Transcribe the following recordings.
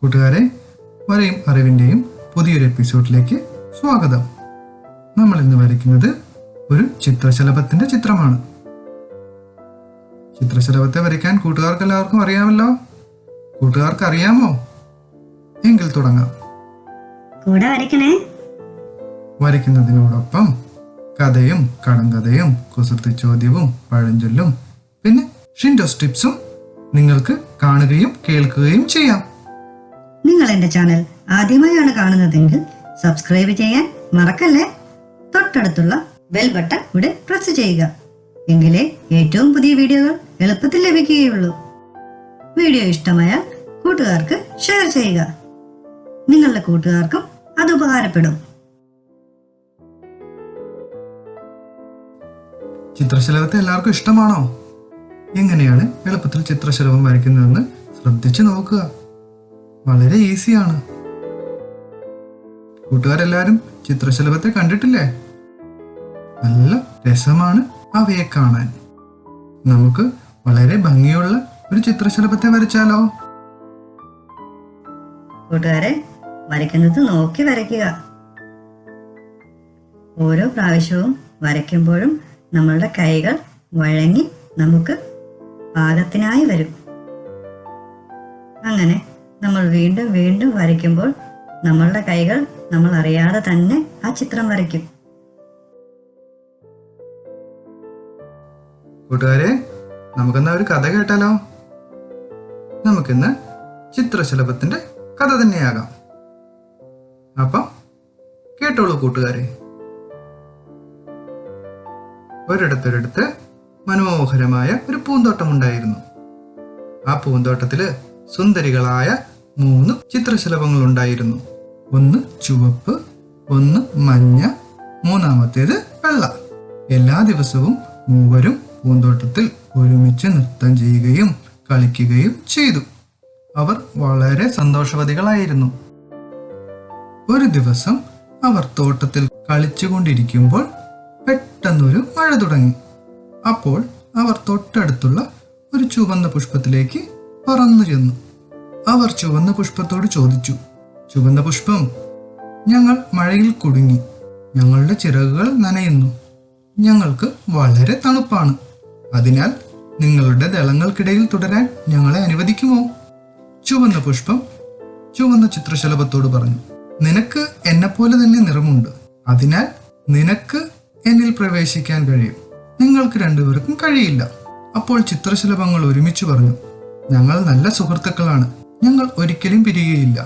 കൂട്ടുകാരെ, വരയും അറിവിൻ്റെയും പുതിയൊരു എപ്പിസോഡിലേക്ക് സ്വാഗതം. നമ്മൾ ഇന്ന് വരയ്ക്കുന്നത് ഒരു ചിത്രശലഭത്തിന്റെ ചിത്രമാണ്. ചിത്രശലഭത്തെ വരയ്ക്കാൻ കൂട്ടുകാർക്ക് എല്ലാവർക്കും അറിയാമല്ലോ. കൂട്ടുകാർക്ക് അറിയാമോ? എങ്കിൽ തുടങ്ങാം. വരയ്ക്കുന്നതിനോടൊപ്പം കഥയും കടങ്കഥയും കുസൃതി ചോദ്യവും പഴഞ്ചൊല്ലും പിന്നെ ഷിൻറ്റോസ് ടിപ്സും നിങ്ങൾക്ക് കാണുകയും കേൾക്കുകയും ചെയ്യാം. നിങ്ങൾ എന്റെ ചാനൽ ആദ്യമായാണ് കാണുന്നതെങ്കിൽ സബ്സ്ക്രൈബ് ചെയ്യാൻ മറക്കല്ലേ. തൊട്ടടുത്തുള്ള ബെൽ ബട്ടൺ ഇവിടെ പ്രസ് ചെയ്യുക. എങ്കിലേ ഏറ്റവും പുതിയ വീഡിയോകൾ എളുപ്പത്തിൽ ലഭിക്കുകയുള്ളൂ. വീഡിയോ ഇഷ്ടമായാൽ കൂട്ടുകാർക്ക് ഷെയർ ചെയ്യുക. നിങ്ങളുടെ കൂട്ടുകാർക്കും അത് ഉപകാരപ്പെടും. ചിത്രശലഭത്തെ എല്ലാവർക്കും ഇഷ്ടമാണോ? എങ്ങനെയാണ് എളുപ്പത്തിൽ ചിത്രശലഭം വരയ്ക്കുന്നതെന്ന് ശ്രദ്ധിച്ചു നോക്കുക. വളരെ ഈസിയാണ്. കൂട്ടുകാരെല്ലാരും ചിത്രശലഭത്തെ കണ്ടിട്ടില്ലേ? നല്ല രസമാണ് അവയെ കാണാൻ. നമുക്ക് വളരെ ഭംഗിയുള്ള ഒരു ചിത്രശലഭത്തെ വരച്ചാലോ? കൂട്ടുകാരെ, വരയ്ക്കുന്നത് നോക്കി വരയ്ക്കുക. ഓരോ പ്രാവശ്യവും വരയ്ക്കുമ്പോഴും നമ്മളുടെ കൈകൾ വഴങ്ങി നമുക്ക് പാകത്തിനായി വരും. അങ്ങനെ നമ്മൾ വീണ്ടും വീണ്ടും വരയ്ക്കുമ്പോൾ നമ്മളുടെ കൈകൾ നമ്മൾ അറിയാതെ തന്നെ ആ ചിത്രം വരയ്ക്കും. കൂട്ടുകാരെ, നമുക്കെന്നാ ഒരു കഥ കേട്ടാലോ? നമുക്കിന്ന് ചിത്രശലഭത്തിന്റെ കഥ തന്നെയാകാം. അപ്പം കേട്ടോളൂ കൂട്ടുകാരെ. ഒരിടത്തൊരിടത്ത് മനോഹരമായ ഒരു പൂന്തോട്ടം ഉണ്ടായിരുന്നു. ആ പൂന്തോട്ടത്തില് സുന്ദരികളായ 3 ചിത്രശലഭങ്ങൾ ഉണ്ടായിരുന്നു. ഒന്ന് ചുവപ്പ്, ഒന്ന് മഞ്ഞ, മൂന്നാമത്തേത് വെള്ള. എല്ലാ ദിവസവും മൂവരും പൂന്തോട്ടത്തിൽ ഒരുമിച്ച് നൃത്തം ചെയ്യുകയും കളിക്കുകയും ചെയ്തു. അവർ വളരെ സന്തോഷവതികളായിരുന്നു. ഒരു ദിവസം അവർ തോട്ടത്തിൽ കളിച്ചുകൊണ്ടിരിക്കുമ്പോൾ പെട്ടെന്നൊരു മഴ തുടങ്ങി. അപ്പോൾ അവർ തൊട്ടടുത്തുള്ള ഒരു ചുവന്ന പുഷ്പത്തിലേക്ക് പറന്നു ചെന്നു. അവർ ചുവന്ന പുഷ്പത്തോട് ചോദിച്ചു, ചുവന്ന പുഷ്പം, ഞങ്ങൾ മഴയിൽ കുടുങ്ങി. ഞങ്ങളുടെ ചിറകുകൾ നനയുന്നു. ഞങ്ങൾക്ക് വളരെ തണുപ്പാണ്. അതിനാൽ നിങ്ങളുടെ ദളങ്ങൾക്കിടയിൽ തുടരാൻ ഞങ്ങളെ അനുവദിക്കുമോ? ചുവന്ന പുഷ്പം ചുവന്ന ചിത്രശലഭത്തോട് പറഞ്ഞു, നിനക്ക് എന്നെപ്പോലെ തന്നെ നിറമുണ്ട്. അതിനാൽ നിനക്ക് എന്നിൽ പ്രവേശിക്കാൻ കഴിയും. നിങ്ങൾക്ക് രണ്ടുപേർക്കും കഴിയില്ല. അപ്പോൾ ചിത്രശലഭങ്ങൾ ഒരുമിച്ച് പറഞ്ഞു, ഞങ്ങൾ നല്ല സുഹൃത്തുക്കളാണ്. ഞങ്ങൾ ഒരിക്കലും പിരിയുകയില്ല.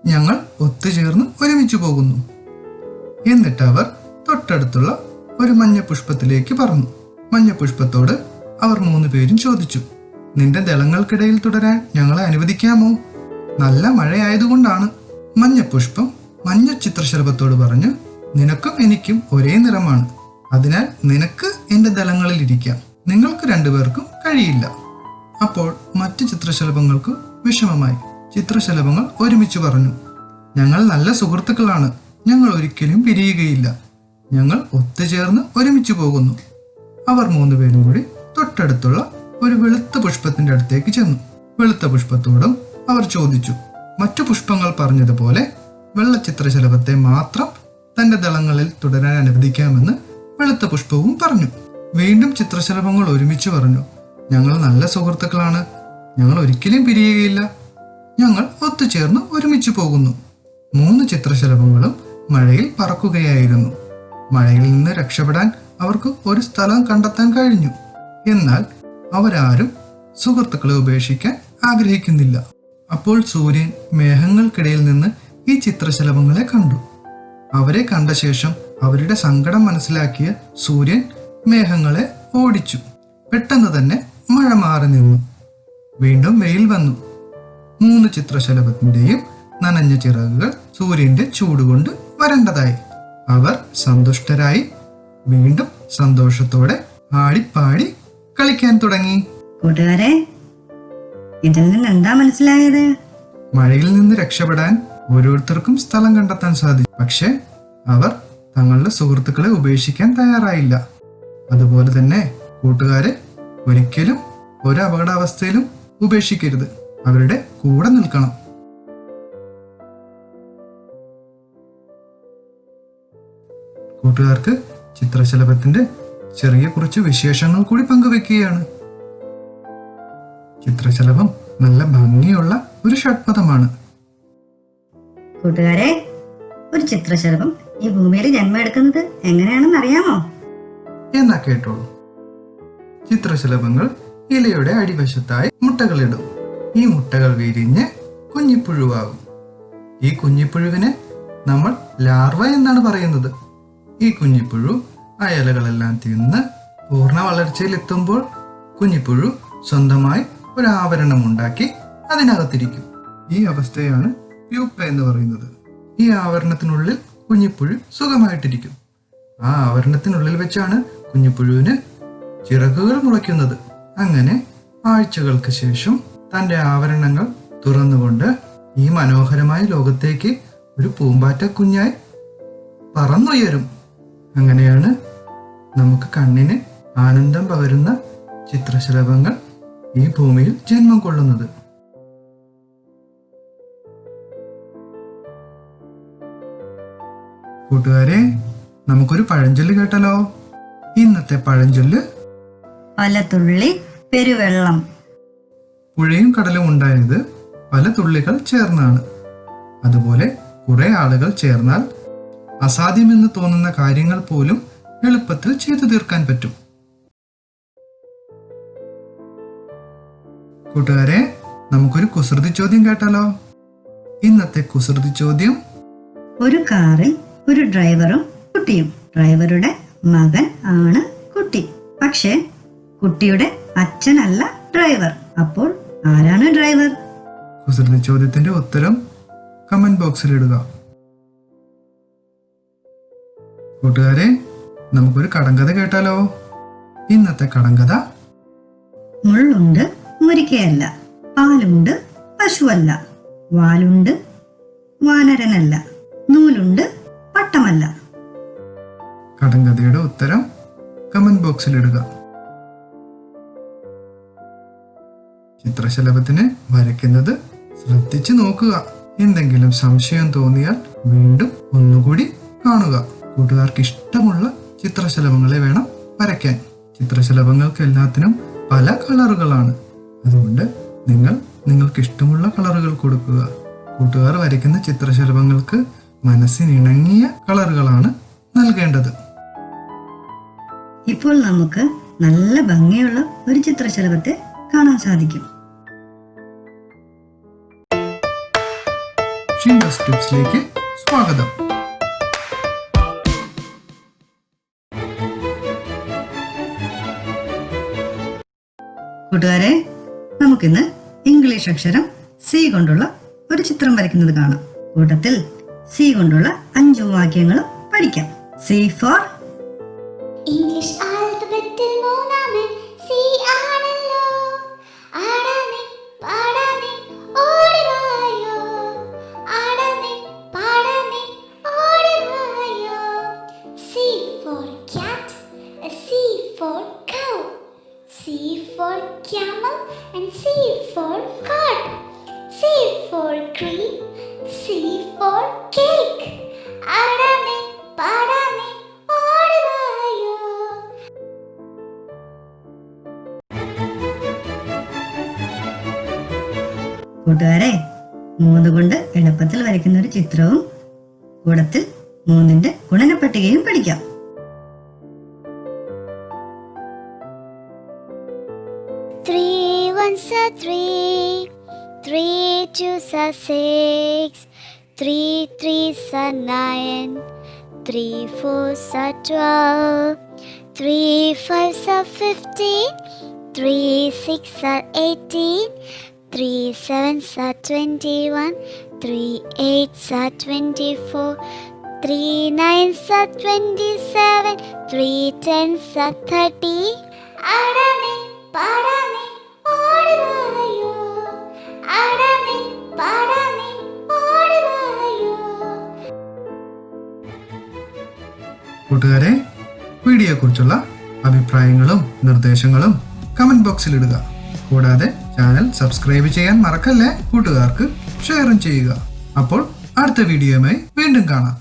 ഞങ്ങൾ ഒത്തുചേർന്ന് ഒരുമിച്ച് പോകുന്നു. എന്നിട്ട് അവർ തൊട്ടടുത്തുള്ള ഒരു മഞ്ഞ പുഷ്പത്തിലേക്ക് പറന്നു. മഞ്ഞ പുഷ്പത്തോട് അവർ 3 പേരും ചോദിച്ചു, നിന്റെ ദളങ്ങൾക്കിടയിൽ തുടരാൻ ഞങ്ങളെ അനുവദിക്കാമോ? നല്ല മഴയായതുകൊണ്ടാണ്. മഞ്ഞ പുഷ്പം മഞ്ഞ ചിത്രശലഭത്തോട് പറഞ്ഞു, നിനക്കും എനിക്കും ഒരേ നിറമാണ്. അതിനാൽ നിനക്ക് എന്റെ ദളങ്ങളിൽ ഇരിക്കാം. നിങ്ങൾക്ക് രണ്ടുപേർക്കും കഴിയില്ല. അപ്പോൾ മറ്റു ചിത്രശലഭങ്ങൾക്ക് വിഷമമായി. ചിത്രശലഭങ്ങൾ ഒരുമിച്ച് പറഞ്ഞു, ഞങ്ങൾ നല്ല സുഹൃത്തുക്കളാണ്. ഞങ്ങൾ ഒരിക്കലും പിരിയുകയില്ല. ഞങ്ങൾ ഒത്തുചേർന്ന് ഒരുമിച്ച് പോകുന്നു. അവർ 3 പേരും കൂടി തൊട്ടടുത്തുള്ള ഒരു വെളുത്ത പുഷ്പത്തിന്റെ അടുത്തേക്ക് ചെന്നു. വെളുത്ത പുഷ്പത്തോടും അവർ ചോദിച്ചു, മറ്റു പുഷ്പങ്ങൾ പറഞ്ഞതുപോലെ വെള്ള ചിത്രശലഭത്തെ മാത്രം തന്റെ ദളങ്ങളിൽ തുടരാൻ അനുവദിക്കാമെന്ന് വെളുത്ത പുഷ്പവും പറഞ്ഞു. വീണ്ടും ചിത്രശലഭങ്ങൾ ഒരുമിച്ച് പറഞ്ഞു, ഞങ്ങൾ നല്ല സുഹൃത്തുക്കളാണ്. ഞങ്ങൾ ഒരിക്കലും പിരിയുകയില്ല. ഞങ്ങൾ ഒത്തുചേർന്ന് ഒരുമിച്ച് പോകുന്നു. 3 ചിത്രശലഭങ്ങളും മഴയിൽ പറക്കുകയായിരുന്നു. മഴയിൽ നിന്ന് രക്ഷപ്പെടാൻ അവർക്ക് ഒരു സ്ഥലം കണ്ടെത്താൻ കഴിഞ്ഞു. എന്നാൽ അവരാരും സുഹൃത്തുക്കളെ ഉപേക്ഷിക്കാൻ ആഗ്രഹിക്കുന്നില്ല. അപ്പോൾ സൂര്യൻ മേഘങ്ങൾക്കിടയിൽ നിന്ന് ഈ ചിത്രശലഭങ്ങളെ കണ്ടു. അവരെ കണ്ട ശേഷം അവരുടെ സങ്കടം മനസ്സിലാക്കിയ സൂര്യൻ മേഘങ്ങളെ ഓടിച്ചു. പെട്ടെന്ന് തന്നെ മഴ മാറി നിന്നു. വീണ്ടും വെയിൽ വന്നു. 3 ചിത്രശലഭത്തിന്റെയും നനഞ്ഞ ചിറകുകൾ സൂര്യന്റെ ചൂടുകൊണ്ട് വരണ്ടതായി. അവർ സന്തുഷ്ടരായി വീണ്ടും സന്തോഷത്തോടെ ആടിപ്പാടി കളിക്കാൻ തുടങ്ങി. കൂട്ടുകാരെ, ഇതിൽ നിന്ന് എന്താ മനസ്സിലായത്? മഴയിൽ നിന്ന് രക്ഷപ്പെടാൻ ഓരോരുത്തർക്കും സ്ഥലം കണ്ടെത്താൻ സാധിച്ചു. പക്ഷെ അവർ തങ്ങളുടെ സുഹൃത്തുക്കളെ ഉപേക്ഷിക്കാൻ തയ്യാറായില്ല. അതുപോലെ തന്നെ കൂട്ടുകാരെ ഒരിക്കലും ഒരു അപകടാവസ്ഥയിലും ഉപേക്ഷിക്കരുത്. അവരുടെ കൂടെ നിൽക്കണം. കൂട്ടുകാർക്ക് ചിത്രശലഭത്തിന്റെ ചെറിയ കുറച്ച് വിശേഷങ്ങൾ കൂടി പങ്കുവെക്കുകയാണ്. ചിത്രശലഭം നല്ല ഭംഗിയുള്ള ഒരു ഷഡ്പദമാണ്. കൂട്ടുകാരെ, ഒരു ചിത്രശലഭം ഈ ഭൂമിയിൽ ജന്മം എടുക്കുന്നത് എങ്ങനെയാണെന്ന് അറിയാമോ? എന്നാ കേട്ടോളൂ. ചിത്രശലഭങ്ങൾ ഇലയുടെ അടിവശത്തായി മുട്ടകളിടും. ഈ മുട്ടകൾ വിരിഞ്ഞ് കുഞ്ഞിപ്പുഴുവാകും. ഈ കുഞ്ഞിപ്പുഴുവിനെ നമ്മൾ ലാർവ എന്നാണ് പറയുന്നത്. ഈ കുഞ്ഞിപ്പുഴു ആ ഇലകളെല്ലാം തിന്ന് പൂർണ്ണ വളർച്ചയിലെത്തുമ്പോൾ കുഞ്ഞിപ്പുഴു സ്വന്തമായി ഒരു ആവരണം ഉണ്ടാക്കി അതിനകത്തിരിക്കും. ഈ അവസ്ഥയാണ് പ്യൂപ്പ എന്ന് പറയുന്നത്. ഈ ആവരണത്തിനുള്ളിൽ കുഞ്ഞിപ്പുഴു സുഖമായിട്ടിരിക്കും. ആ ആവരണത്തിനുള്ളിൽ വെച്ചാണ് കുഞ്ഞിപ്പുഴുവിന് ചിറകുകൾ മുളയ്ക്കുന്നത്. അങ്ങനെ ആഴ്ചകൾക്ക് ശേഷം തന്റെ ആവരണങ്ങൾ തുറന്നുകൊണ്ട് ഈ മനോഹരമായ ലോകത്തേക്ക് ഒരു പൂമ്പാറ്റ കുഞ്ഞായി പറന്നുയരും. അങ്ങനെയാണ് നമുക്ക് കണ്ണിന് ആനന്ദം പകരുന്ന ചിത്രശലഭങ്ങൾ ഈ ഭൂമിയിൽ ജന്മം കൊള്ളുന്നത്. കൂട്ടുകാരെ, നമുക്കൊരു പഴഞ്ചൊല്ല് കേട്ടാലോ? ഇന്നത്തെ പഴഞ്ചൊല്ല് പല തുള്ളി പെരുവെള്ളം. പുഴയും കടലും ഉണ്ടായത് പല തുള്ളികൾ ചേർന്നാണ്. അതുപോലെ കുറെ ആളുകൾ ചേർന്നാൽ അസാധ്യമെന്ന് തോന്നുന്ന കാര്യങ്ങൾ പോലും എളുപ്പത്തിൽ ചെയ്തു തീർക്കാൻ പറ്റും. കൂട്ടുകാരെ, നമുക്കൊരു കുസൃതി ചോദ്യം കേട്ടാലോ? ഇന്നത്തെ കുസൃതി ചോദ്യം: ഒരു കാറിൽ ഒരു ഡ്രൈവറും കുട്ടിയും. ഡ്രൈവറുടെ മകൻ ആണ് കുട്ടി, പക്ഷേ കുട്ടിയുടെ അച്ഛനല്ല ഡ്രൈവർ. അപ്പോൾ ആരാണ് ഡ്രൈവർ? കുസൃതി ചോദ്യത്തിന്റെ ഉത്തരം കമന്റ് ബോക്സിൽ ഇടുക. കൂട്ടുകാരെ, നമുക്കൊരു കടങ്കഥ കേട്ടാലോ? ഇന്നത്തെ കടങ്കഥ: മുള്ളുണ്ട് മുരിക്കയല്ല, പാലുണ്ട് പശുവല്ല, വാലുണ്ട് വാനരനല്ല, നൂലുണ്ട് പട്ടമല്ല. കടങ്കഥയുടെ ഉത്തരം കമന്റ് ബോക്സിൽ ഇടുക. ചിത്രശലഭത്തിനെ വരയ്ക്കുന്നത് ശ്രദ്ധിച്ചു നോക്കുക. എന്തെങ്കിലും സംശയം തോന്നിയാൽ വീണ്ടും ഒന്നുകൂടി കാണുക. കൂട്ടുകാർക്ക് ഇഷ്ടമുള്ള ചിത്രശലഭങ്ങളെ വേണം വരയ്ക്കാൻ. ചിത്രശലഭങ്ങൾക്ക് എല്ലാത്തിനും പല കളറുകളാണ്. അതുകൊണ്ട് നിങ്ങൾക്ക് ഇഷ്ടമുള്ള കളറുകൾ കൊടുക്കുക. കൂട്ടുകാർ വരയ്ക്കുന്ന ചിത്രശലഭങ്ങൾക്ക് മനസ്സിനിണങ്ങിയ കളറുകളാണ് നൽകേണ്ടത്. ഇപ്പോൾ നമുക്ക് നല്ല ഭംഗിയുള്ള ഒരു ചിത്രശലഭത്തെ കാണാൻ സാധിക്കും. ഷിൻഡോസ് ടിപ്സിലേക്ക് സ്വാഗതം. കൂട്ടുകാരെ, നമുക്കിന്ന് ഇംഗ്ലീഷ് അക്ഷരം സി കൊണ്ടുള്ള ഒരു ചിത്രം വരയ്ക്കുന്നത് കാണാം. കൂട്ടത്തിൽ സി കൊണ്ടുള്ള 5 വാക്യങ്ങളും പഠിക്കാം. സി ഫോർ ഇംഗ്ലീഷ് ആൽഫബറ്റിൽ മൂന്നാമൻ സി ആണല്ലോ. ആടാനെ പാടാനെ ഓടിവായോ, ആടാനെ പാടാനെ ഓടിവായോ. C four cat, C four cow, C four camel and C for card. C for cream, C for cake. ആടാനെ പാടാനെ ഓടിവായോ. കൂട്ടുകാരെ, 3 കൊണ്ട് എളുപ്പത്തിൽ വരയ്ക്കുന്ന ഒരു ചിത്രവും കൂടത്തിൽ 3ന്റെ ഗുണനപ്പട്ടികയും പഠിക്കാം. 3 ones are 3, 3 twos are 6, 3 threes are 9, 3 fours are 12, 3 fives are 15, 3 six are 18, 3 sevens are 21, 3 eights are 24, 3 nines are 27, 3 tens are 30. ആടാനെ പാടാനെ ഓടിവായോ, ആടാനെ പാടാനെ ഓടിവായോ. കൂട്ടുകാരെ, വീഡിയോയെക്കുറിച്ചുള്ള അഭിപ്രായങ്ങളും നിർദ്ദേശങ്ങളും കമന്റ് ബോക്സിൽ ഇടുക. കൂടാതെ ചാനൽ സബ്സ്ക്രൈബ് ചെയ്യാൻ മറക്കല്ലേ. കൂട്ടുകാർക്ക് ഷെയറും ചെയ്യുക. അപ്പോൾ അടുത്ത വീഡിയോയുമായി വീണ്ടും കാണാം.